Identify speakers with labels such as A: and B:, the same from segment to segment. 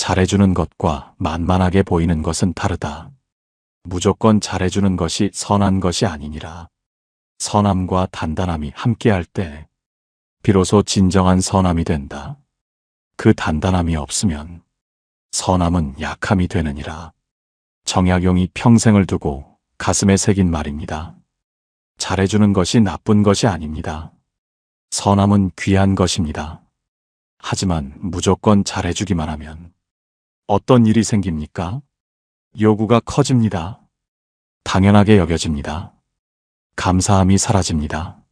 A: 잘해주는 것과 만만하게 보이는 것은 다르다. 무조건 잘해주는 것이 선한 것이 아니니라. 선함과 단단함이 함께할 때 비로소 진정한 선함이 된다. 그 단단함이 없으면 선함은 약함이 되느니라. 정약용이 평생을 두고 가슴에 새긴 말입니다. 잘해주는 것이 나쁜 것이 아닙니다. 선함은 귀한 것입니다. 하지만 무조건 잘해주기만 하면 어떤 일이 생깁니까? 요구가 커집니다. 당연하게 여겨집니다. 감사함이 사라집니다.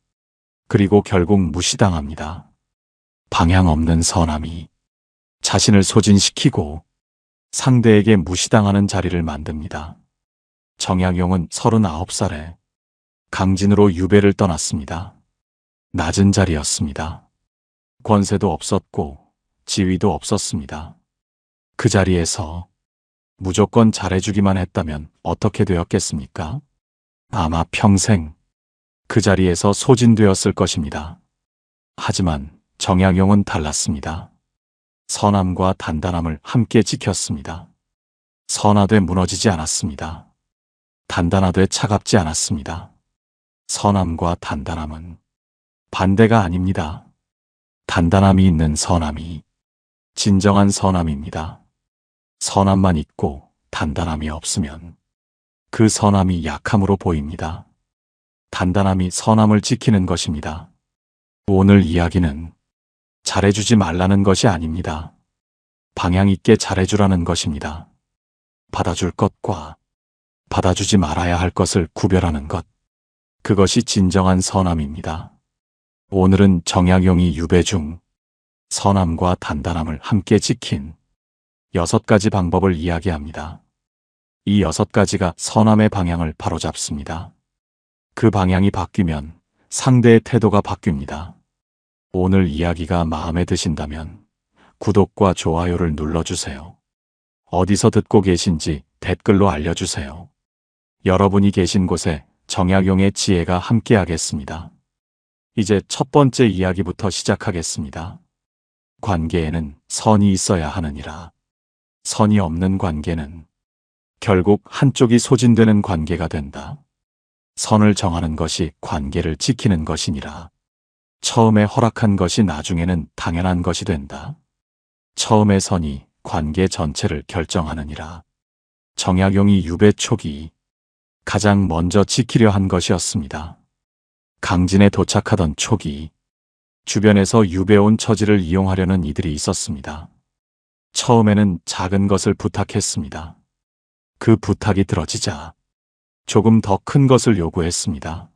A: 그리고 결국 무시당합니다. 방향 없는 선함이 자신을 소진시키고 상대에게 무시당하는 자리를 만듭니다. 정약용은 39살에 강진으로 유배를 떠났습니다. 낮은 자리였습니다. 권세도 없었고 지위도 없었습니다. 그 자리에서 무조건 잘해주기만 했다면 어떻게 되었겠습니까? 아마 평생 그 자리에서 소진되었을 것입니다. 하지만 정약용은 달랐습니다. 선함과 단단함을 함께 지켰습니다. 선하되 무너지지 않았습니다. 단단하되 차갑지 않았습니다. 선함과 단단함은 반대가 아닙니다. 단단함이 있는 선함이 진정한 선함입니다. 선함만 있고 단단함이 없으면 그 선함이 약함으로 보입니다. 단단함이 선함을 지키는 것입니다. 오늘 이야기는 잘해주지 말라는 것이 아닙니다. 방향 있게 잘해주라는 것입니다. 받아줄 것과 받아주지 말아야 할 것을 구별하는 것. 그것이 진정한 선함입니다. 오늘은 정약용이 유배 중 선함과 단단함을 함께 지킨 6가지 방법을 이야기합니다. 이 6가지가 선함의 방향을 바로잡습니다. 그 방향이 바뀌면 상대의 태도가 바뀝니다. 오늘 이야기가 마음에 드신다면 구독과 좋아요를 눌러주세요. 어디서 듣고 계신지 댓글로 알려주세요. 여러분이 계신 곳에 정약용의 지혜가 함께하겠습니다. 이제 첫 번째 이야기부터 시작하겠습니다. 관계에는 선이 있어야 하느니라. 선이 없는 관계는 결국 한쪽이 소진되는 관계가 된다. 선을 정하는 것이 관계를 지키는 것이니라. 처음에 허락한 것이 나중에는 당연한 것이 된다. 처음의 선이 관계 전체를 결정하느니라. 정약용이 유배 초기 가장 먼저 지키려 한 것이었습니다. 강진에 도착하던 초기 주변에서 유배 온 처지를 이용하려는 이들이 있었습니다. 처음에는 작은 것을 부탁했습니다. 그 부탁이 들어지자 조금 더 큰 것을 요구했습니다.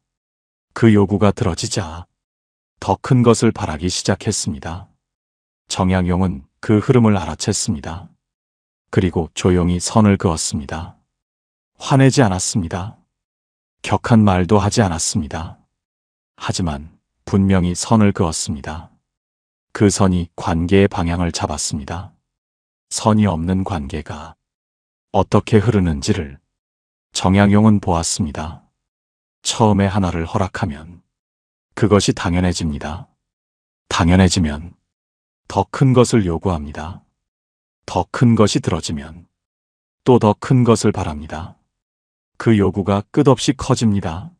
A: 그 요구가 들어지자 더 큰 것을 바라기 시작했습니다. 정약용은 그 흐름을 알아챘습니다. 그리고 조용히 선을 그었습니다. 화내지 않았습니다. 격한 말도 하지 않았습니다. 하지만 분명히 선을 그었습니다. 그 선이 관계의 방향을 잡았습니다. 선이 없는 관계가 어떻게 흐르는지를 정약용은 보았습니다. 처음에 하나를 허락하면 그것이 당연해집니다. 당연해지면 더 큰 것을 요구합니다. 더 큰 것이 들어지면 또 더 큰 것을 바랍니다. 그 요구가 끝없이 커집니다.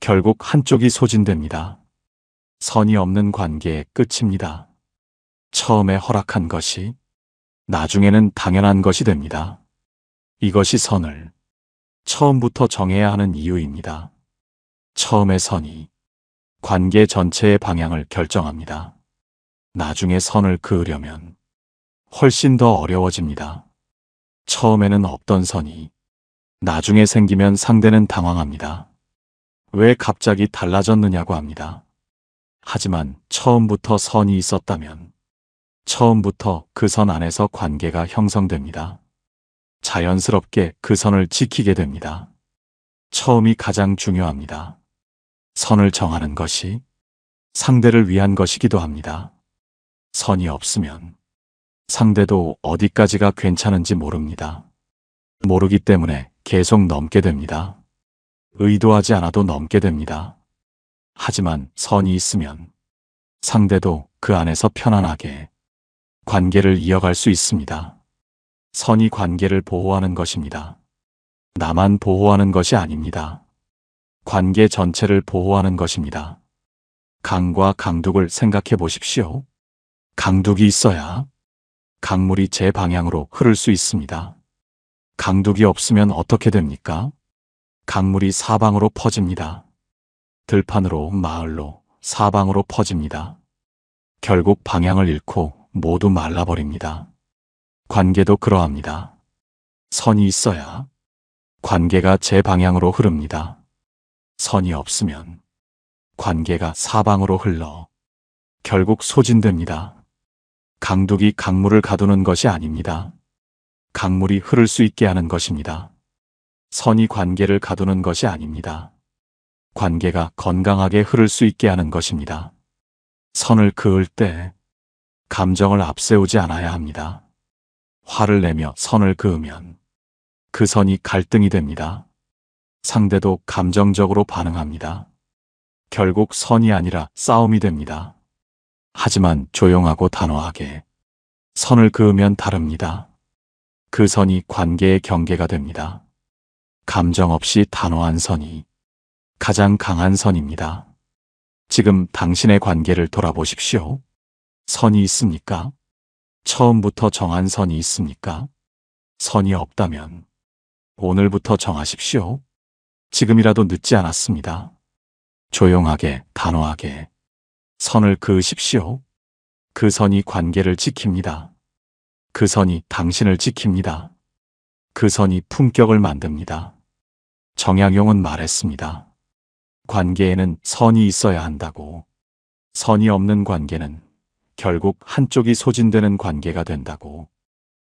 A: 결국 한쪽이 소진됩니다. 선이 없는 관계의 끝입니다. 처음에 허락한 것이 나중에는 당연한 것이 됩니다. 이것이 선을 처음부터 정해야 하는 이유입니다. 처음의 선이 관계 전체의 방향을 결정합니다. 나중에 선을 그으려면 훨씬 더 어려워집니다. 처음에는 없던 선이 나중에 생기면 상대는 당황합니다. 왜 갑자기 달라졌느냐고 합니다. 하지만 처음부터 선이 있었다면 처음부터 그 선 안에서 관계가 형성됩니다. 자연스럽게 그 선을 지키게 됩니다. 처음이 가장 중요합니다. 선을 정하는 것이 상대를 위한 것이기도 합니다. 선이 없으면 상대도 어디까지가 괜찮은지 모릅니다. 모르기 때문에 계속 넘게 됩니다. 의도하지 않아도 넘게 됩니다. 하지만 선이 있으면 상대도 그 안에서 편안하게 관계를 이어갈 수 있습니다. 선이 관계를 보호하는 것입니다. 나만 보호하는 것이 아닙니다. 관계 전체를 보호하는 것입니다. 강과 강둑을 생각해 보십시오. 강둑이 있어야 강물이 제 방향으로 흐를 수 있습니다. 강둑이 없으면 어떻게 됩니까? 강물이 사방으로 퍼집니다. 들판으로, 마을로, 사방으로 퍼집니다. 결국 방향을 잃고 모두 말라버립니다. 관계도 그러합니다. 선이 있어야 관계가 제 방향으로 흐릅니다. 선이 없으면 관계가 사방으로 흘러 결국 소진됩니다. 강둑이 강물을 가두는 것이 아닙니다. 강물이 흐를 수 있게 하는 것입니다. 선이 관계를 가두는 것이 아닙니다. 관계가 건강하게 흐를 수 있게 하는 것입니다. 선을 그을 때 감정을 앞세우지 않아야 합니다. 화를 내며 선을 그으면 그 선이 갈등이 됩니다. 상대도 감정적으로 반응합니다. 결국 선이 아니라 싸움이 됩니다. 하지만 조용하고 단호하게 선을 그으면 다릅니다. 그 선이 관계의 경계가 됩니다. 감정 없이 단호한 선이 가장 강한 선입니다. 지금 당신의 관계를 돌아보십시오. 선이 있습니까? 처음부터 정한 선이 있습니까? 선이 없다면 오늘부터 정하십시오. 지금이라도 늦지 않았습니다. 조용하게, 단호하게 선을 그으십시오. 그 선이 관계를 지킵니다. 그 선이 당신을 지킵니다. 그 선이 품격을 만듭니다. 정약용은 말했습니다. 관계에는 선이 있어야 한다고. 선이 없는 관계는 결국 한쪽이 소진되는 관계가 된다고.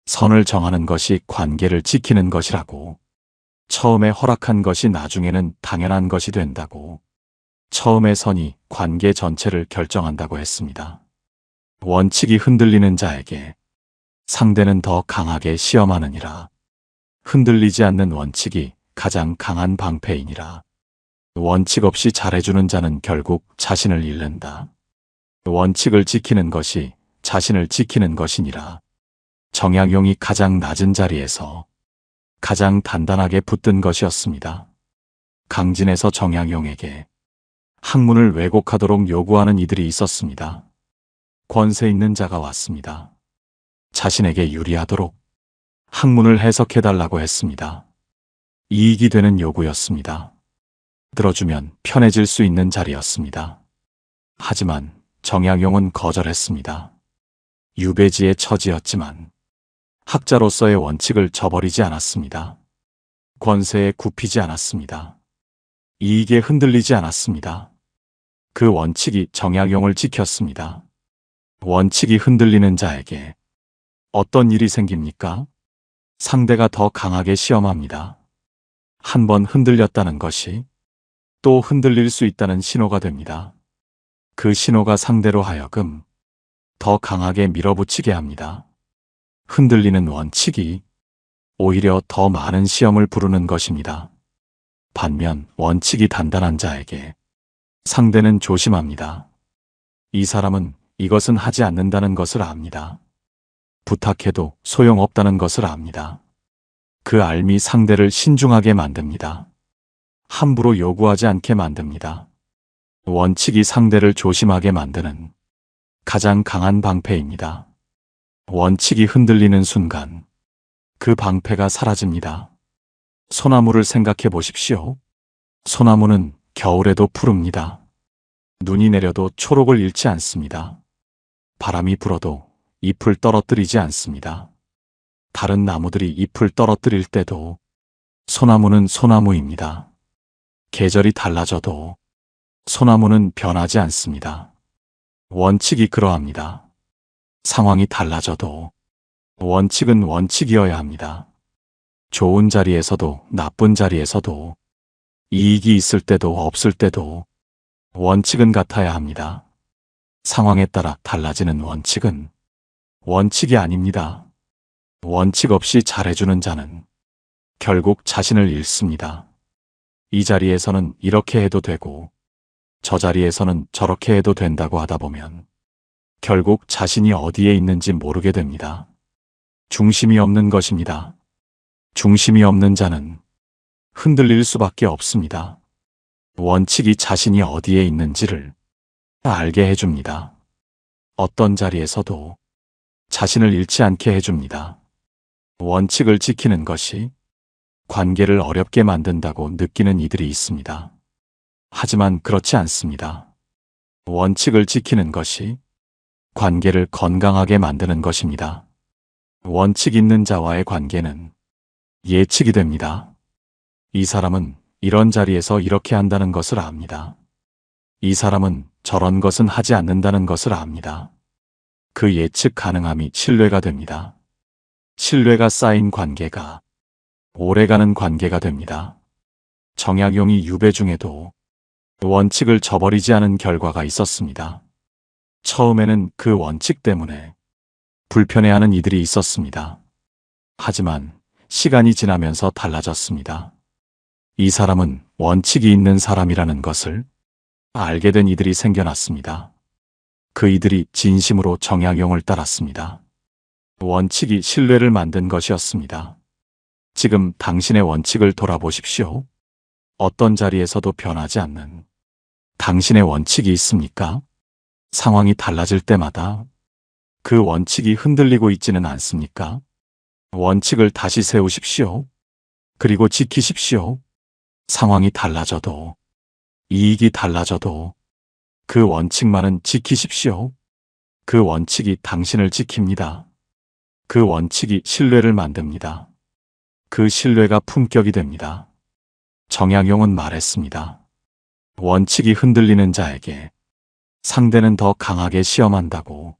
A: 선을 정하는 것이 관계를 지키는 것이라고. 처음에 허락한 것이 나중에는 당연한 것이 된다고. 처음의 선이 관계 전체를 결정한다고 했습니다. 원칙이 흔들리는 자에게 상대는 더 강하게 시험하느니라. 흔들리지 않는 원칙이 가장 강한 방패이니라. 원칙 없이 잘해주는 자는 결국 자신을 잃는다. 원칙을 지키는 것이 자신을 지키는 것이니라. 정약용이 가장 낮은 자리에서 가장 단단하게 붙든 것이었습니다. 강진에서 정약용에게 학문을 왜곡하도록 요구하는 이들이 있었습니다. 권세 있는 자가 왔습니다. 자신에게 유리하도록 학문을 해석해달라고 했습니다. 이익이 되는 요구였습니다. 들어주면 편해질 수 있는 자리였습니다. 하지만 정약용은 거절했습니다. 유배지의 처지였지만 학자로서의 원칙을 저버리지 않았습니다. 권세에 굽히지 않았습니다. 이익에 흔들리지 않았습니다. 그 원칙이 정약용을 지켰습니다. 원칙이 흔들리는 자에게 어떤 일이 생깁니까? 상대가 더 강하게 시험합니다. 한 번 흔들렸다는 것이 또 흔들릴 수 있다는 신호가 됩니다. 그 신호가 상대로 하여금 더 강하게 밀어붙이게 합니다. 흔들리는 원칙이 오히려 더 많은 시험을 부르는 것입니다. 반면 원칙이 단단한 자에게 상대는 조심합니다. 이 사람은 이것은 하지 않는다는 것을 압니다. 부탁해도 소용없다는 것을 압니다. 그 알미 상대를 신중하게 만듭니다. 함부로 요구하지 않게 만듭니다. 원칙이 상대를 조심하게 만드는 가장 강한 방패입니다. 원칙이 흔들리는 순간 그 방패가 사라집니다. 소나무를 생각해 보십시오. 소나무는 겨울에도 푸릅니다. 눈이 내려도 초록을 잃지 않습니다. 바람이 불어도 잎을 떨어뜨리지 않습니다. 다른 나무들이 잎을 떨어뜨릴 때도 소나무는 소나무입니다. 계절이 달라져도 소나무는 변하지 않습니다. 원칙이 그러합니다. 상황이 달라져도 원칙은 원칙이어야 합니다. 좋은 자리에서도 나쁜 자리에서도 이익이 있을 때도 없을 때도 원칙은 같아야 합니다. 상황에 따라 달라지는 원칙은 원칙이 아닙니다. 원칙 없이 잘해주는 자는 결국 자신을 잃습니다. 이 자리에서는 이렇게 해도 되고 저 자리에서는 저렇게 해도 된다고 하다 보면 결국 자신이 어디에 있는지 모르게 됩니다. 중심이 없는 것입니다. 중심이 없는 자는 흔들릴 수밖에 없습니다. 원칙이 자신이 어디에 있는지를 알게 해줍니다. 어떤 자리에서도 자신을 잃지 않게 해줍니다. 원칙을 지키는 것이 관계를 어렵게 만든다고 느끼는 이들이 있습니다. 하지만 그렇지 않습니다. 원칙을 지키는 것이 관계를 건강하게 만드는 것입니다. 원칙 있는 자와의 관계는 예측이 됩니다. 이 사람은 이런 자리에서 이렇게 한다는 것을 압니다. 이 사람은 저런 것은 하지 않는다는 것을 압니다. 그 예측 가능함이 신뢰가 됩니다. 신뢰가 쌓인 관계가 오래가는 관계가 됩니다. 정약용이 유배 중에도 원칙을 저버리지 않은 결과가 있었습니다. 처음에는 그 원칙 때문에 불편해하는 이들이 있었습니다. 하지만 시간이 지나면서 달라졌습니다. 이 사람은 원칙이 있는 사람이라는 것을 알게 된 이들이 생겨났습니다. 그 이들이 진심으로 정약용을 따랐습니다. 원칙이 신뢰를 만든 것이었습니다. 지금 당신의 원칙을 돌아보십시오. 어떤 자리에서도 변하지 않는 당신의 원칙이 있습니까? 상황이 달라질 때마다 그 원칙이 흔들리고 있지는 않습니까? 원칙을 다시 세우십시오. 그리고 지키십시오. 상황이 달라져도, 이익이 달라져도 그 원칙만은 지키십시오. 그 원칙이 당신을 지킵니다. 그 원칙이 신뢰를 만듭니다. 그 신뢰가 품격이 됩니다. 정약용은 말했습니다. 원칙이 흔들리는 자에게 상대는 더 강하게 시험한다고.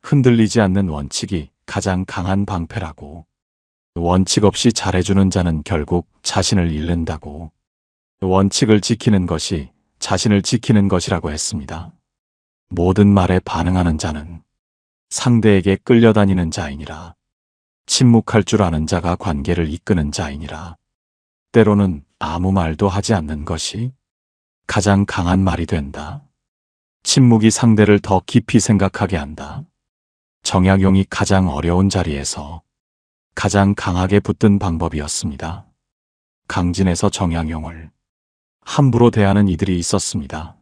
A: 흔들리지 않는 원칙이 가장 강한 방패라고. 원칙 없이 잘해주는 자는 결국 자신을 잃는다고. 원칙을 지키는 것이 자신을 지키는 것이라고 했습니다. 모든 말에 반응하는 자는 상대에게 끌려다니는 자이니라. 침묵할 줄 아는 자가 관계를 이끄는 자이니라. 때로는 아무 말도 하지 않는 것이 가장 강한 말이 된다. 침묵이 상대를 더 깊이 생각하게 한다. 정약용이 가장 어려운 자리에서 가장 강하게 붙든 방법이었습니다. 강진에서 정약용을 함부로 대하는 이들이 있었습니다.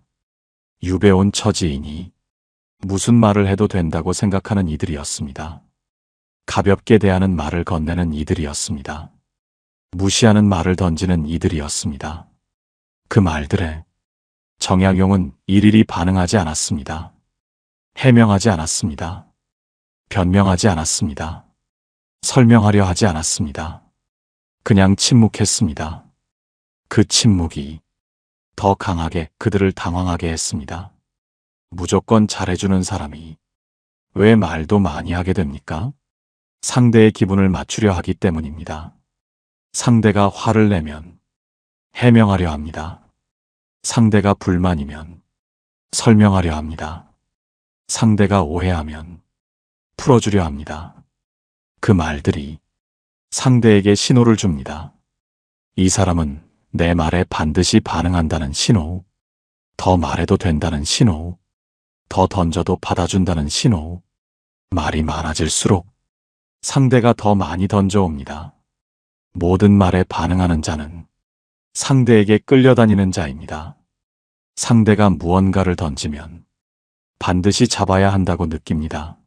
A: 유배 온 처지이니 무슨 말을 해도 된다고 생각하는 이들이었습니다. 가볍게 대하는 말을 건네는 이들이었습니다. 무시하는 말을 던지는 이들이었습니다. 그 말들에 정약용은 일일이 반응하지 않았습니다. 해명하지 않았습니다. 변명하지 않았습니다. 설명하려 하지 않았습니다. 그냥 침묵했습니다. 그 침묵이 더 강하게 그들을 당황하게 했습니다. 무조건 잘해주는 사람이 왜 말도 많이 하게 됩니까? 상대의 기분을 맞추려 하기 때문입니다. 상대가 화를 내면 해명하려 합니다. 상대가 불만이면 설명하려 합니다. 상대가 오해하면 풀어주려 합니다. 그 말들이 상대에게 신호를 줍니다. 이 사람은 내 말에 반드시 반응한다는 신호, 더 말해도 된다는 신호, 더 던져도 받아준다는 신호. 말이 많아질수록 상대가 더 많이 던져옵니다. 모든 말에 반응하는 자는 상대에게 끌려다니는 자입니다. 상대가 무언가를 던지면 반드시 잡아야 한다고 느낍니다.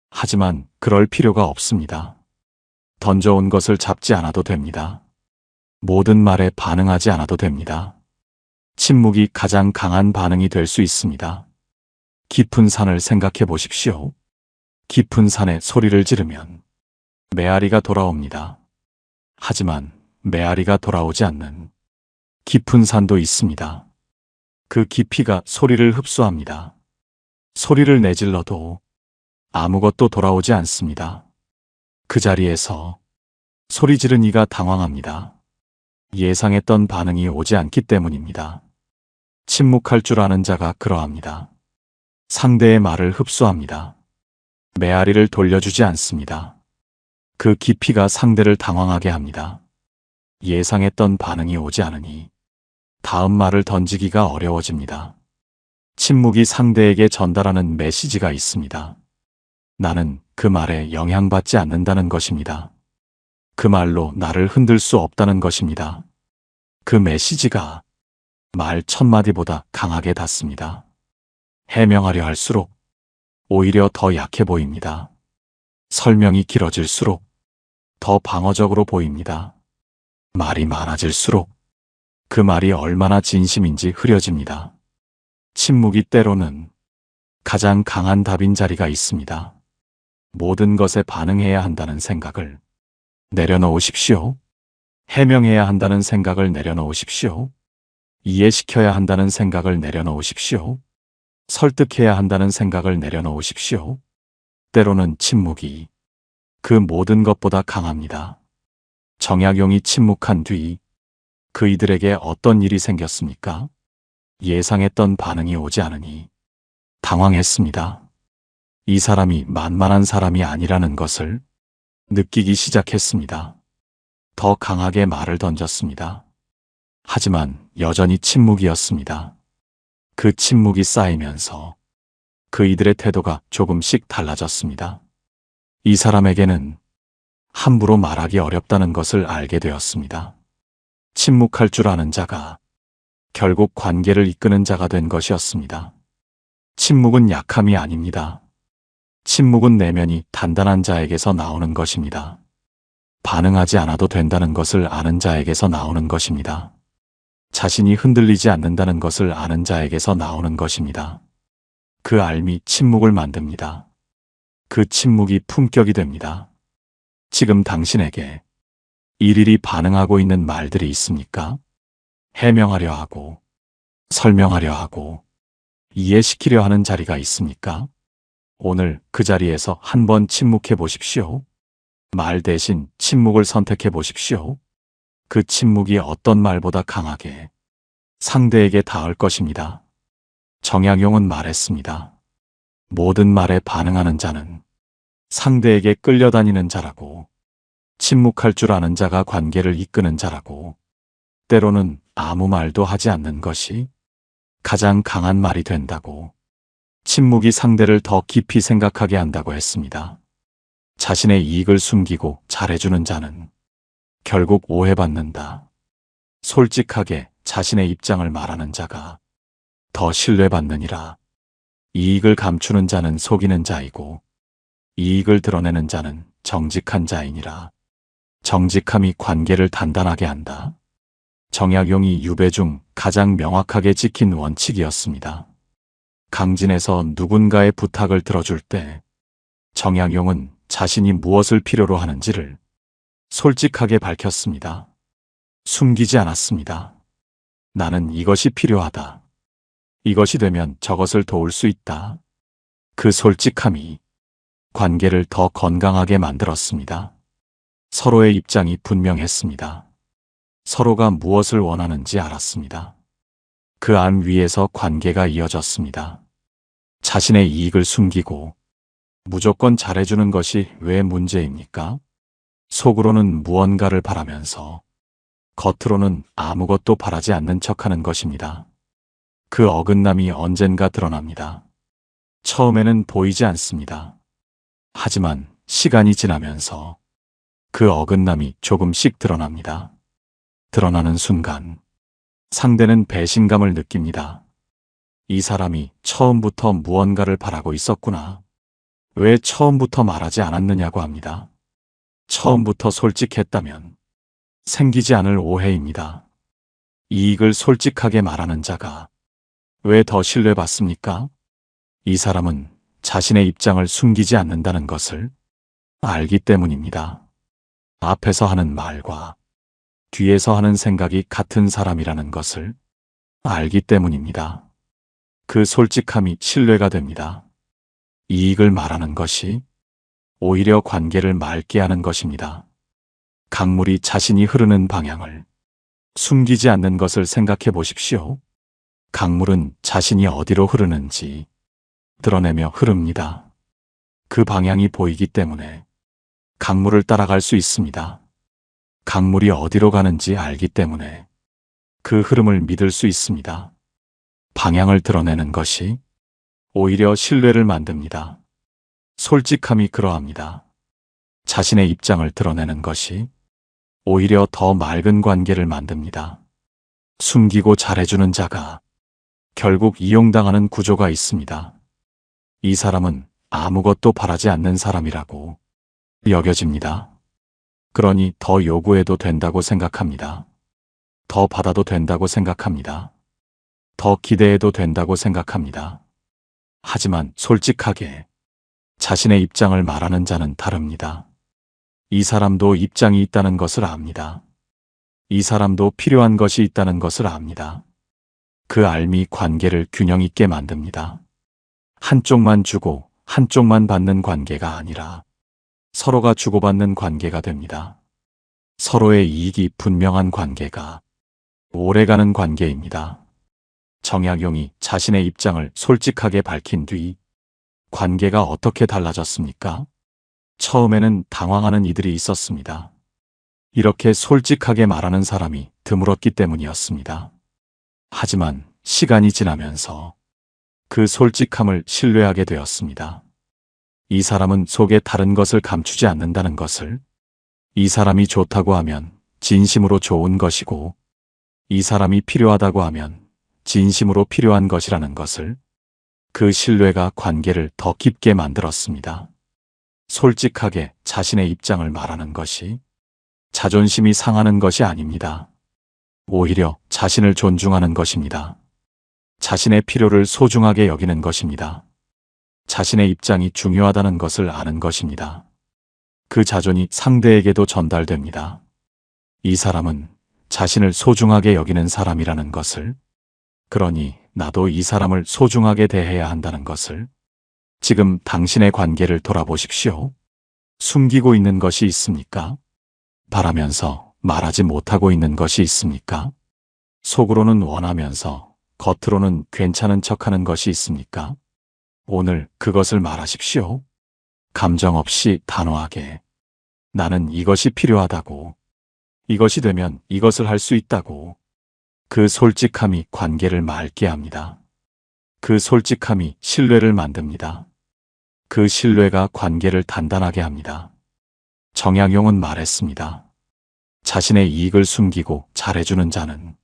A: 하지만 그럴 필요가 없습니다. 던져온 것을 잡지 않아도 됩니다. 모든 말에 반응하지 않아도 됩니다. 침묵이 가장 강한 반응이 될 수 있습니다. 깊은 산을 생각해 보십시오. 깊은 산에 소리를 지르면 메아리가 돌아옵니다. 하지만 메아리가 돌아오지 않는 깊은 산도 있습니다. 그 깊이가 소리를 흡수합니다. 소리를 내질러도 아무것도 돌아오지 않습니다. 그 자리에서 소리 지른 이가 당황합니다. 예상했던 반응이 오지 않기 때문입니다. 침묵할 줄 아는 자가 그러합니다. 상대의 말을 흡수합니다. 메아리를 돌려주지 않습니다. 그 깊이가 상대를 당황하게 합니다. 예상했던 반응이 오지 않으니 다음 말을 던지기가 어려워집니다. 침묵이 상대에게 전달하는 메시지가 있습니다. 나는 그 말에 영향받지 않는다는 것입니다. 그 말로 나를 흔들 수 없다는 것입니다. 그 메시지가 말 1000마디보다 강하게 닿습니다. 해명하려 할수록 오히려 더 약해 보입니다. 설명이 길어질수록 더 방어적으로 보입니다. 말이 많아질수록 그 말이 얼마나 진심인지 흐려집니다. 침묵이 때로는 가장 강한 답인 자리가 있습니다. 모든 것에 반응해야 한다는 생각을 내려놓으십시오. 해명해야 한다는 생각을 내려놓으십시오. 이해시켜야 한다는 생각을 내려놓으십시오. 설득해야 한다는 생각을 내려놓으십시오. 때로는 침묵이 그 모든 것보다 강합니다. 정약용이 침묵한 뒤 그이들에게 어떤 일이 생겼습니까? 예상했던 반응이 오지 않으니 당황했습니다. 이 사람이 만만한 사람이 아니라는 것을 느끼기 시작했습니다. 더 강하게 말을 던졌습니다. 하지만 여전히 침묵이었습니다. 그 침묵이 쌓이면서 그이들의 태도가 조금씩 달라졌습니다. 이 사람에게는 함부로 말하기 어렵다는 것을 알게 되었습니다. 침묵할 줄 아는 자가 결국 관계를 이끄는 자가 된 것이었습니다. 침묵은 약함이 아닙니다. 침묵은 내면이 단단한 자에게서 나오는 것입니다. 반응하지 않아도 된다는 것을 아는 자에게서 나오는 것입니다. 자신이 흔들리지 않는다는 것을 아는 자에게서 나오는 것입니다. 그 알미 침묵을 만듭니다. 그 침묵이 품격이 됩니다. 지금 당신에게 일일이 반응하고 있는 말들이 있습니까? 해명하려 하고, 설명하려 하고, 이해시키려 하는 자리가 있습니까? 오늘 그 자리에서 한번 침묵해 보십시오. 말 대신 침묵을 선택해 보십시오. 그 침묵이 어떤 말보다 강하게 상대에게 닿을 것입니다. 정약용은 말했습니다. 모든 말에 반응하는 자는 상대에게 끌려다니는 자라고, 침묵할 줄 아는 자가 관계를 이끄는 자라고, 때로는 아무 말도 하지 않는 것이 가장 강한 말이 된다고, 침묵이 상대를 더 깊이 생각하게 한다고 했습니다. 자신의 이익을 숨기고 잘해주는 자는 결국 오해받는다. 솔직하게 자신의 입장을 말하는 자가 더 신뢰받느니라. 이익을 감추는 자는 속이는 자이고 이익을 드러내는 자는 정직한 자이니라. 정직함이 관계를 단단하게 한다. 정약용이 유배 중 가장 명확하게 지킨 원칙이었습니다. 강진에서 누군가의 부탁을 들어줄 때 정약용은 자신이 무엇을 필요로 하는지를 솔직하게 밝혔습니다. 숨기지 않았습니다. 나는 이것이 필요하다. 이것이 되면 저것을 도울 수 있다. 그 솔직함이 관계를 더 건강하게 만들었습니다. 서로의 입장이 분명했습니다. 서로가 무엇을 원하는지 알았습니다. 그 안 위에서 관계가 이어졌습니다. 자신의 이익을 숨기고 무조건 잘해주는 것이 왜 문제입니까? 속으로는 무언가를 바라면서 겉으로는 아무것도 바라지 않는 척하는 것입니다. 그 어긋남이 언젠가 드러납니다. 처음에는 보이지 않습니다. 하지만 시간이 지나면서 그 어긋남이 조금씩 드러납니다. 드러나는 순간 상대는 배신감을 느낍니다. 이 사람이 처음부터 무언가를 바라고 있었구나. 왜 처음부터 말하지 않았느냐고 합니다. 처음부터 솔직했다면 생기지 않을 오해입니다. 이익을 솔직하게 말하는 자가 왜 더 신뢰받습니까? 이 사람은 자신의 입장을 숨기지 않는다는 것을 알기 때문입니다. 앞에서 하는 말과 뒤에서 하는 생각이 같은 사람이라는 것을 알기 때문입니다. 그 솔직함이 신뢰가 됩니다. 이익을 말하는 것이 오히려 관계를 맑게 하는 것입니다. 강물이 자신이 흐르는 방향을 숨기지 않는 것을 생각해 보십시오. 강물은 자신이 어디로 흐르는지 드러내며 흐릅니다. 그 방향이 보이기 때문에 강물을 따라갈 수 있습니다. 강물이 어디로 가는지 알기 때문에 그 흐름을 믿을 수 있습니다. 방향을 드러내는 것이 오히려 신뢰를 만듭니다. 솔직함이 그러합니다. 자신의 입장을 드러내는 것이 오히려 더 맑은 관계를 만듭니다. 숨기고 잘해주는 자가 결국 이용당하는 구조가 있습니다. 이 사람은 아무것도 바라지 않는 사람이라고 여겨집니다. 그러니 더 요구해도 된다고 생각합니다. 더 받아도 된다고 생각합니다. 더 기대해도 된다고 생각합니다. 하지만 솔직하게 자신의 입장을 말하는 자는 다릅니다. 이 사람도 입장이 있다는 것을 압니다. 이 사람도 필요한 것이 있다는 것을 압니다. 그 알미 관계를 균형 있게 만듭니다. 한쪽만 주고 한쪽만 받는 관계가 아니라 서로가 주고받는 관계가 됩니다. 서로의 이익이 분명한 관계가 오래가는 관계입니다. 정약용이 자신의 입장을 솔직하게 밝힌 뒤 관계가 어떻게 달라졌습니까? 처음에는 당황하는 이들이 있었습니다. 이렇게 솔직하게 말하는 사람이 드물었기 때문이었습니다. 하지만 시간이 지나면서 그 솔직함을 신뢰하게 되었습니다. 이 사람은 속에 다른 것을 감추지 않는다는 것을, 이 사람이 좋다고 하면 진심으로 좋은 것이고, 이 사람이 필요하다고 하면 진심으로 필요한 것이라는 것을, 그 신뢰가 관계를 더 깊게 만들었습니다. 솔직하게 자신의 입장을 말하는 것이 자존심이 상하는 것이 아닙니다. 오히려 자신을 존중하는 것입니다. 자신의 필요를 소중하게 여기는 것입니다. 자신의 입장이 중요하다는 것을 아는 것입니다. 그 자존이 상대에게도 전달됩니다. 이 사람은 자신을 소중하게 여기는 사람이라는 것을, 그러니 나도 이 사람을 소중하게 대해야 한다는 것을, 지금 당신의 관계를 돌아보십시오. 숨기고 있는 것이 있습니까? 바라면서 말하지 못하고 있는 것이 있습니까? 속으로는 원하면서 겉으로는 괜찮은 척하는 것이 있습니까? 오늘 그것을 말하십시오. 감정 없이 단호하게. 나는 이것이 필요하다고. 이것이 되면 이것을 할 수 있다고. 그 솔직함이 관계를 맑게 합니다. 그 솔직함이 신뢰를 만듭니다. 그 신뢰가 관계를 단단하게 합니다. 정약용은 말했습니다. 자신의 이익을 숨기고 잘해주는 자는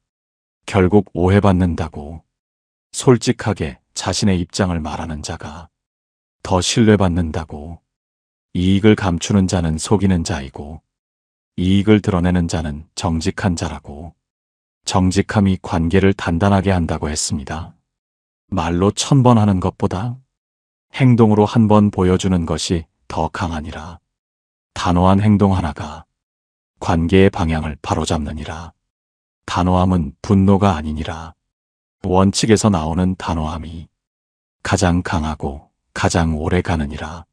A: 결국 오해받는다고. 솔직하게 자신의 입장을 말하는 자가 더 신뢰받는다고. 이익을 감추는 자는 속이는 자이고, 이익을 드러내는 자는 정직한 자라고. 정직함이 관계를 단단하게 한다고 했습니다. 말로 1000번 하는 것보다 행동으로 한 번 보여주는 것이 더 강하니라. 단호한 행동 하나가 관계의 방향을 바로잡느니라. 단호함은 분노가 아니니라. 원칙에서 나오는 단호함이 가장 강하고 가장 오래 가느니라.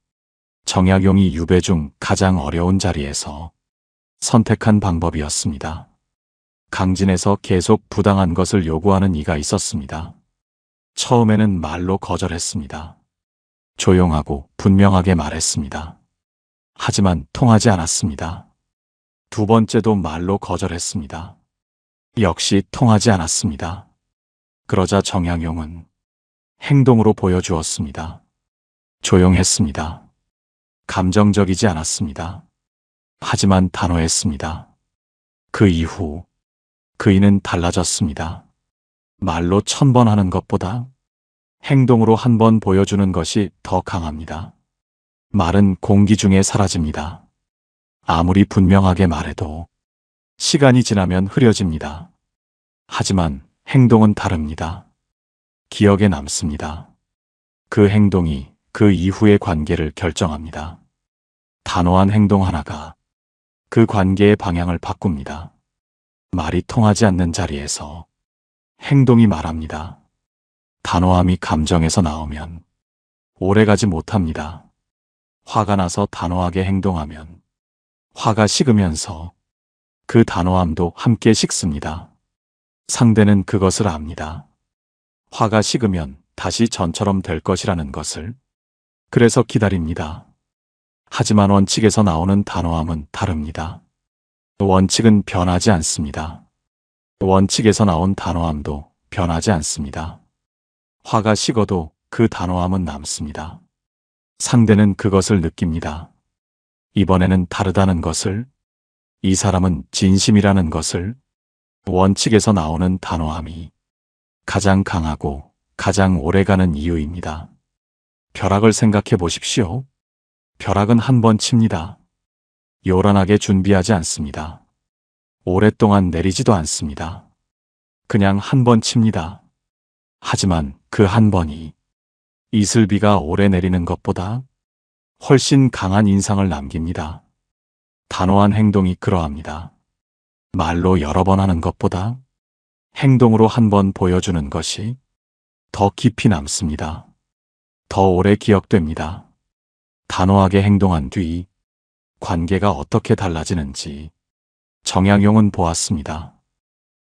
A: 정약용이 유배 중 가장 어려운 자리에서 선택한 방법이었습니다. 강진에서 계속 부당한 것을 요구하는 이가 있었습니다. 처음에는 말로 거절했습니다. 조용하고 분명하게 말했습니다. 하지만 통하지 않았습니다. 두 번째도 말로 거절했습니다. 역시 통하지 않았습니다. 그러자 정약용은 행동으로 보여주었습니다. 조용했습니다. 감정적이지 않았습니다. 하지만 단호했습니다. 그 이후 그이는 달라졌습니다. 말로 1000번 하는 것보다 행동으로 한 번 보여주는 것이 더 강합니다. 말은 공기 중에 사라집니다. 아무리 분명하게 말해도 시간이 지나면 흐려집니다. 하지만 행동은 다릅니다. 기억에 남습니다. 그 행동이 그 이후의 관계를 결정합니다. 단호한 행동 하나가 그 관계의 방향을 바꿉니다. 말이 통하지 않는 자리에서 행동이 말합니다. 단호함이 감정에서 나오면 오래가지 못합니다. 화가 나서 단호하게 행동하면 화가 식으면서 그 단호함도 함께 식습니다. 상대는 그것을 압니다. 화가 식으면 다시 전처럼 될 것이라는 것을. 그래서 기다립니다. 하지만 원칙에서 나오는 단호함은 다릅니다. 원칙은 변하지 않습니다. 원칙에서 나온 단호함도 변하지 않습니다. 화가 식어도 그 단호함은 남습니다. 상대는 그것을 느낍니다. 이번에는 다르다는 것을, 이 사람은 진심이라는 것을. 원칙에서 나오는 단호함이 가장 강하고 가장 오래가는 이유입니다. 벼락을 생각해 보십시오. 벼락은 한 번 칩니다. 요란하게 준비하지 않습니다. 오랫동안 내리지도 않습니다. 그냥 한 번 칩니다. 하지만 그 한 번이 이슬비가 오래 내리는 것보다 훨씬 강한 인상을 남깁니다. 단호한 행동이 그러합니다. 말로 여러 번 하는 것보다 행동으로 한 번 보여주는 것이 더 깊이 남습니다. 더 오래 기억됩니다. 단호하게 행동한 뒤 관계가 어떻게 달라지는지 정약용은 보았습니다.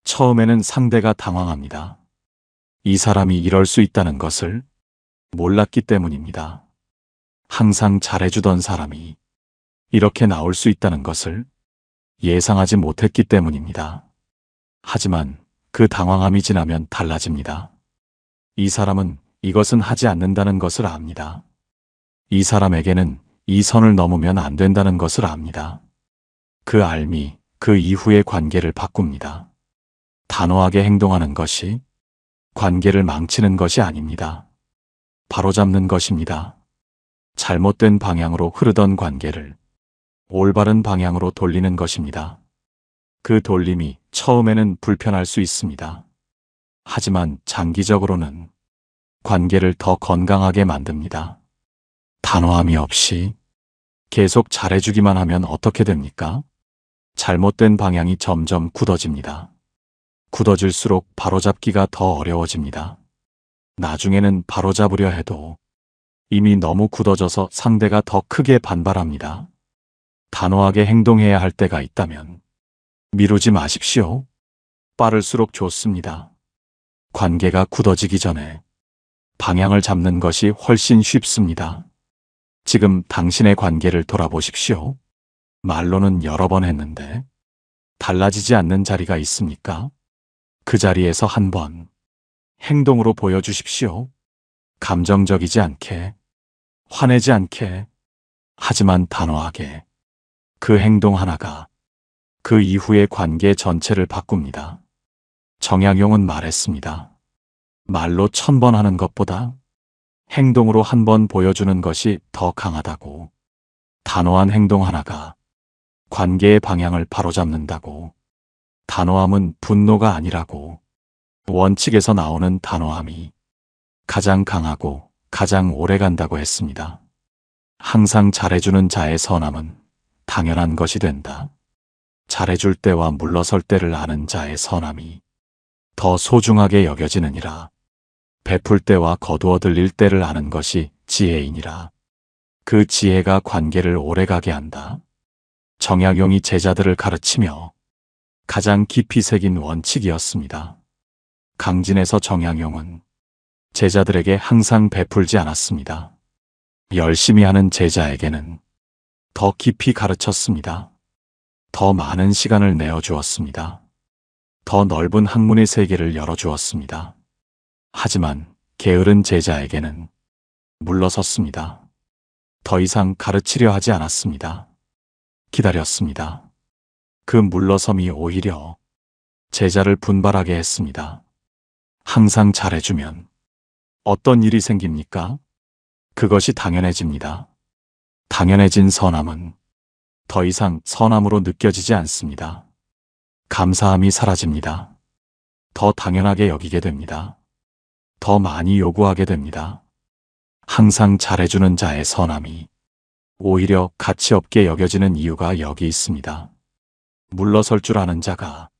A: 처음에는 상대가 당황합니다. 이 사람이 이럴 수 있다는 것을 몰랐기 때문입니다. 항상 잘해주던 사람이 이렇게 나올 수 있다는 것을 예상하지 못했기 때문입니다. 하지만 그 당황함이 지나면 달라집니다. 이 사람은 이것은 하지 않는다는 것을 압니다. 이 사람에게는 이 선을 넘으면 안 된다는 것을 압니다. 그 알미, 그 이후의 관계를 바꿉니다. 단호하게 행동하는 것이 관계를 망치는 것이 아닙니다. 바로잡는 것입니다. 잘못된 방향으로 흐르던 관계를 올바른 방향으로 돌리는 것입니다. 그 돌림이 처음에는 불편할 수 있습니다. 하지만 장기적으로는 관계를 더 건강하게 만듭니다. 단호함이 없이 계속 잘해주기만 하면 어떻게 됩니까? 잘못된 방향이 점점 굳어집니다. 굳어질수록 바로잡기가 더 어려워집니다. 나중에는 바로잡으려 해도 이미 너무 굳어져서 상대가 더 크게 반발합니다. 단호하게 행동해야 할 때가 있다면 미루지 마십시오. 빠를수록 좋습니다. 관계가 굳어지기 전에 방향을 잡는 것이 훨씬 쉽습니다. 지금 당신의 관계를 돌아보십시오. 말로는 여러 번 했는데 달라지지 않는 자리가 있습니까? 그 자리에서 한 번 행동으로 보여주십시오. 감정적이지 않게, 화내지 않게, 하지만 단호하게. 그 행동 하나가 그 이후의 관계 전체를 바꿉니다. 정약용은 말했습니다. 말로 1000번 하는 것보다 행동으로 한 번 보여주는 것이 더 강하다고. 단호한 행동 하나가 관계의 방향을 바로잡는다고. 단호함은 분노가 아니라고. 원칙에서 나오는 단호함이 가장 강하고 가장 오래 간다고 했습니다. 항상 잘해주는 자의 선함은 당연한 것이 된다. 잘해줄 때와 물러설 때를 아는 자의 선함이 더 소중하게 여겨지느니라. 베풀 때와 거두어 들릴 때를 아는 것이 지혜이니라. 그 지혜가 관계를 오래가게 한다. 정약용이 제자들을 가르치며 가장 깊이 새긴 원칙이었습니다. 강진에서 정약용은 제자들에게 항상 베풀지 않았습니다. 열심히 하는 제자에게는 더 깊이 가르쳤습니다. 더 많은 시간을 내어주었습니다. 더 넓은 학문의 세계를 열어주었습니다. 하지만 게으른 제자에게는 물러섰습니다. 더 이상 가르치려 하지 않았습니다. 기다렸습니다. 그 물러섬이 오히려 제자를 분발하게 했습니다. 항상 잘해주면 어떤 일이 생깁니까? 그것이 당연해집니다. 당연해진 선함은 더 이상 선함으로 느껴지지 않습니다. 감사함이 사라집니다. 더 당연하게 여기게 됩니다. 더 많이 요구하게 됩니다. 항상 잘해주는 자의 선함이 오히려 가치 없게 여겨지는 이유가 여기 있습니다. 물러설 줄 아는 자가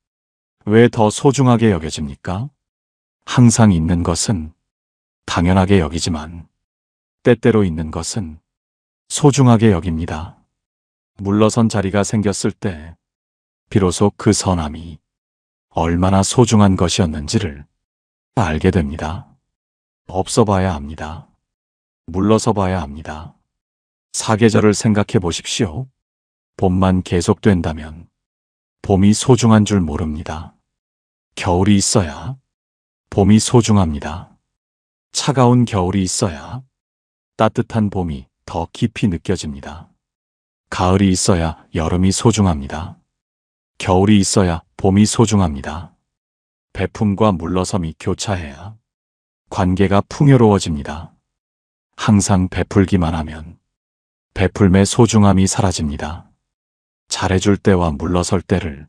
A: 왜 더 소중하게 여겨집니까? 항상 있는 것은 당연하게 여기지만 때때로 있는 것은 소중하게 여깁니다. 물러선 자리가 생겼을 때 비로소 그 선함이 얼마나 소중한 것이었는지를 알게 됩니다. 없어 봐야 합니다. 물러서 봐야 합니다. 사계절을 생각해 보십시오. 봄만 계속된다면 봄이 소중한 줄 모릅니다. 겨울이 있어야 봄이 소중합니다. 차가운 겨울이 있어야 따뜻한 봄이 더 깊이 느껴집니다. 가을이 있어야 여름이 소중합니다. 겨울이 있어야 봄이 소중합니다. 베품과 물러섬이 교차해야 관계가 풍요로워집니다. 항상 베풀기만 하면 베풀매 소중함이 사라집니다. 잘해줄 때와 물러설 때를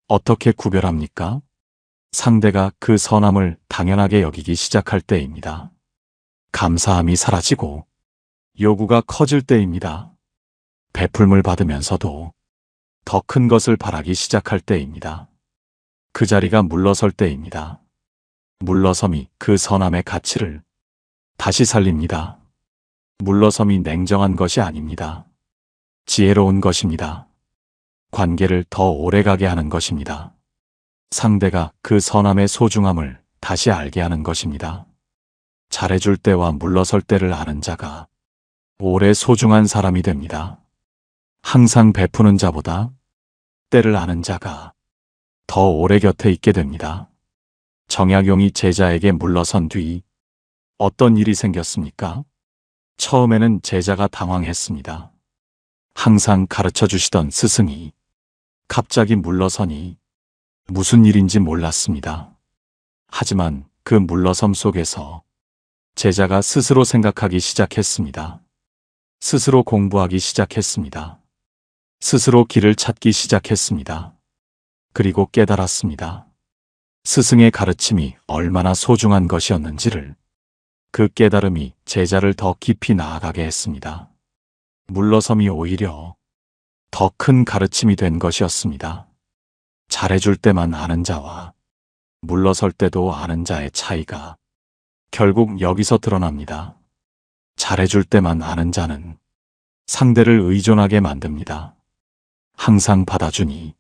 A: 어떻게 구별합니까? 상대가 그 선함을 당연하게 여기기 시작할 때입니다. 감사함이 사라지고 요구가 커질 때입니다. 베풀물 받으면서도 더 큰 것을 바라기 시작할 때입니다. 그 자리가 물러설 때입니다. 물러섬이 그 선함의 가치를 다시 살립니다. 물러섬이 냉정한 것이 아닙니다. 지혜로운 것입니다. 관계를 더 오래가게 하는 것입니다. 상대가 그 선함의 소중함을 다시 알게 하는 것입니다. 잘해줄 때와 물러설 때를 아는 자가 오래 소중한 사람이 됩니다. 항상 베푸는 자보다 때를 아는 자가 더 오래 곁에 있게 됩니다. 정약용이 제자에게 물러선 뒤 어떤 일이 생겼습니까? 처음에는 제자가 당황했습니다. 항상 가르쳐 주시던 스승이 갑자기 물러서니 무슨 일인지 몰랐습니다. 하지만 그 물러섬 속에서 제자가 스스로 생각하기 시작했습니다. 스스로 공부하기 시작했습니다. 스스로 길을 찾기 시작했습니다. 그리고 깨달았습니다. 스승의 가르침이 얼마나 소중한 것이었는지를. 그 깨달음이 제자를 더 깊이 나아가게 했습니다. 물러섬이 오히려 더 큰 가르침이 된 것이었습니다. 잘해줄 때만 아는 자와 물러설 때도 아는 자의 차이가 결국 여기서 드러납니다. 잘해줄 때만 아는 자는 상대를 의존하게 만듭니다. 항상 받아주니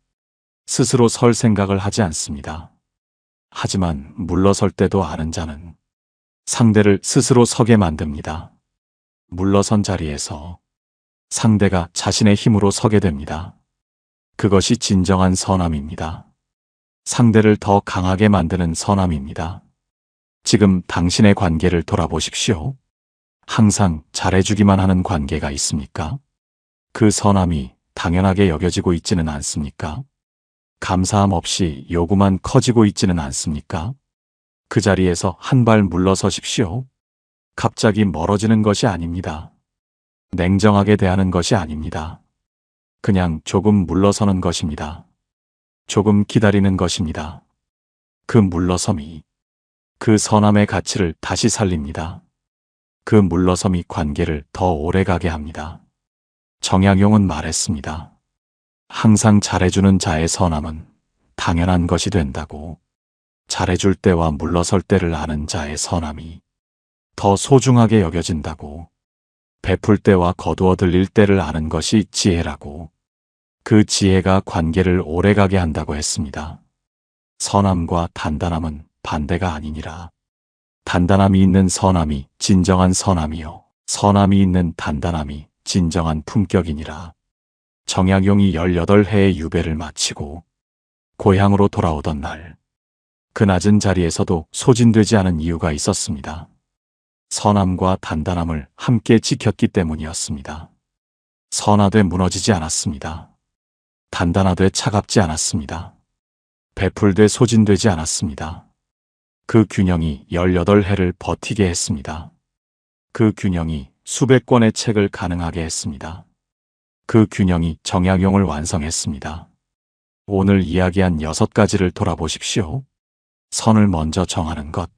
A: 스스로 설 생각을 하지 않습니다. 하지만 물러설 때도 아는 자는 상대를 스스로 서게 만듭니다. 물러선 자리에서 상대가 자신의 힘으로 서게 됩니다. 그것이 진정한 선함입니다. 상대를 더 강하게 만드는 선함입니다. 지금 당신의 관계를 돌아보십시오. 항상 잘해주기만 하는 관계가 있습니까? 그 선함이 당연하게 여겨지고 있지는 않습니까? 감사함 없이 요구만 커지고 있지는 않습니까? 그 자리에서 한 발 물러서십시오. 갑자기 멀어지는 것이 아닙니다. 냉정하게 대하는 것이 아닙니다. 그냥 조금 물러서는 것입니다. 조금 기다리는 것입니다. 그 물러섬이 그 선함의 가치를 다시 살립니다. 그 물러섬이 관계를 더 오래가게 합니다. 정약용은 말했습니다. 항상 잘해주는 자의 선함은 당연한 것이 된다고. 잘해줄 때와 물러설 때를 아는 자의 선함이 더 소중하게 여겨진다고. 베풀 때와 거두어 들릴 때를 아는 것이 지혜라고. 그 지혜가 관계를 오래가게 한다고 했습니다. 선함과 단단함은 반대가 아니니라. 단단함이 있는 선함이 진정한 선함이요, 선함이 있는 단단함이 진정한 품격이니라. 정약용이 18해의 유배를 마치고 고향으로 돌아오던 날, 그 낮은 자리에서도 소진되지 않은 이유가 있었습니다. 선함과 단단함을 함께 지켰기 때문이었습니다. 선하되 무너지지 않았습니다. 단단하되 차갑지 않았습니다. 베풀되 소진되지 않았습니다. 그 균형이 18해를 버티게 했습니다. 그 균형이 수백 권의 책을 가능하게 했습니다. 그 균형이 정약용을 완성했습니다. 오늘 이야기한 6가지를 돌아보십시오. 선을 먼저 정하는 것,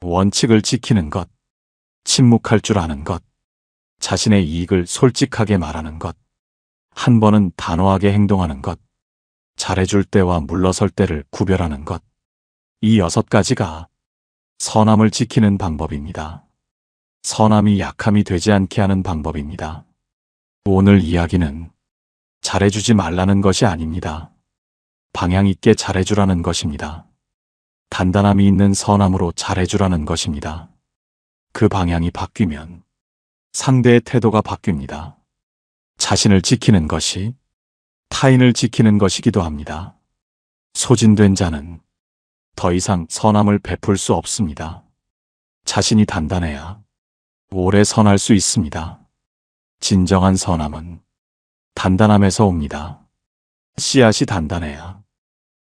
A: 원칙을 지키는 것, 침묵할 줄 아는 것, 자신의 이익을 솔직하게 말하는 것, 한 번은 단호하게 행동하는 것, 잘해줄 때와 물러설 때를 구별하는 것. 이 6가지가 선함을 지키는 방법입니다. 선함이 약함이 되지 않게 하는 방법입니다. 오늘 이야기는 잘해주지 말라는 것이 아닙니다. 방향 있게 잘해주라는 것입니다. 단단함이 있는 선함으로 잘해주라는 것입니다. 그 방향이 바뀌면 상대의 태도가 바뀝니다. 자신을 지키는 것이 타인을 지키는 것이기도 합니다. 소진된 자는 더 이상 선함을 베풀 수 없습니다. 자신이 단단해야 오래 선할 수 있습니다. 진정한 선함은 단단함에서 옵니다. 씨앗이 단단해야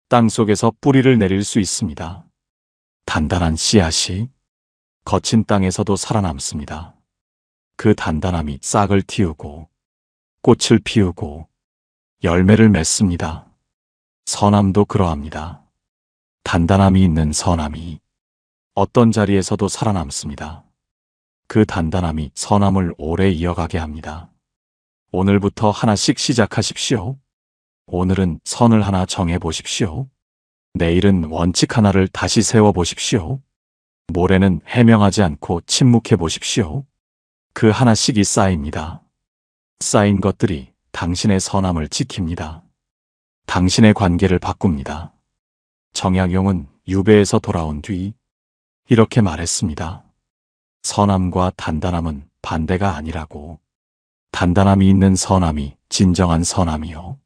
A: 땅 속에서 뿌리를 내릴 수 있습니다. 단단한 씨앗이 거친 땅에서도 살아남습니다. 그 단단함이 싹을 틔우고 꽃을 피우고 열매를 맺습니다. 선함도 그러합니다. 단단함이 있는 선함이 어떤 자리에서도 살아남습니다. 그 단단함이 선함을 오래 이어가게 합니다. 오늘부터 하나씩 시작하십시오. 오늘은 선을 하나 정해 보십시오. 내일은 원칙 하나를 다시 세워 보십시오. 모레는 해명하지 않고 침묵해 보십시오. 그 하나씩이 쌓입니다. 쌓인 것들이 당신의 선함을 지킵니다. 당신의 관계를 바꿉니다. 정약용은 유배에서 돌아온 뒤 이렇게 말했습니다. 선함과 단단함은 반대가 아니라고. 단단함이 있는 선함이 진정한 선함이요.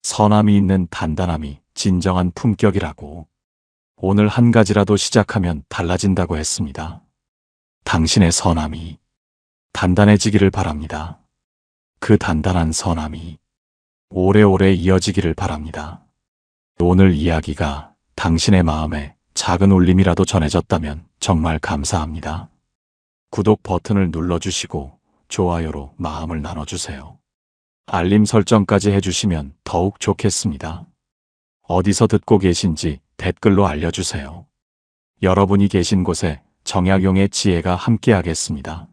A: 선함이 있는 단단함이 진정한 품격이라고. 오늘 한 가지라도 시작하면 달라진다고 했습니다. 당신의 선함이 단단해지기를 바랍니다. 그 단단한 선함이 오래오래 이어지기를 바랍니다. 오늘 이야기가 당신의 마음에 작은 울림이라도 전해졌다면 정말 감사합니다. 구독 버튼을 눌러주시고 좋아요로 마음을 나눠주세요. 알림 설정까지 해주시면 더욱 좋겠습니다. 어디서 듣고 계신지 댓글로 알려주세요. 여러분이 계신 곳에 정약용의 지혜가 함께하겠습니다.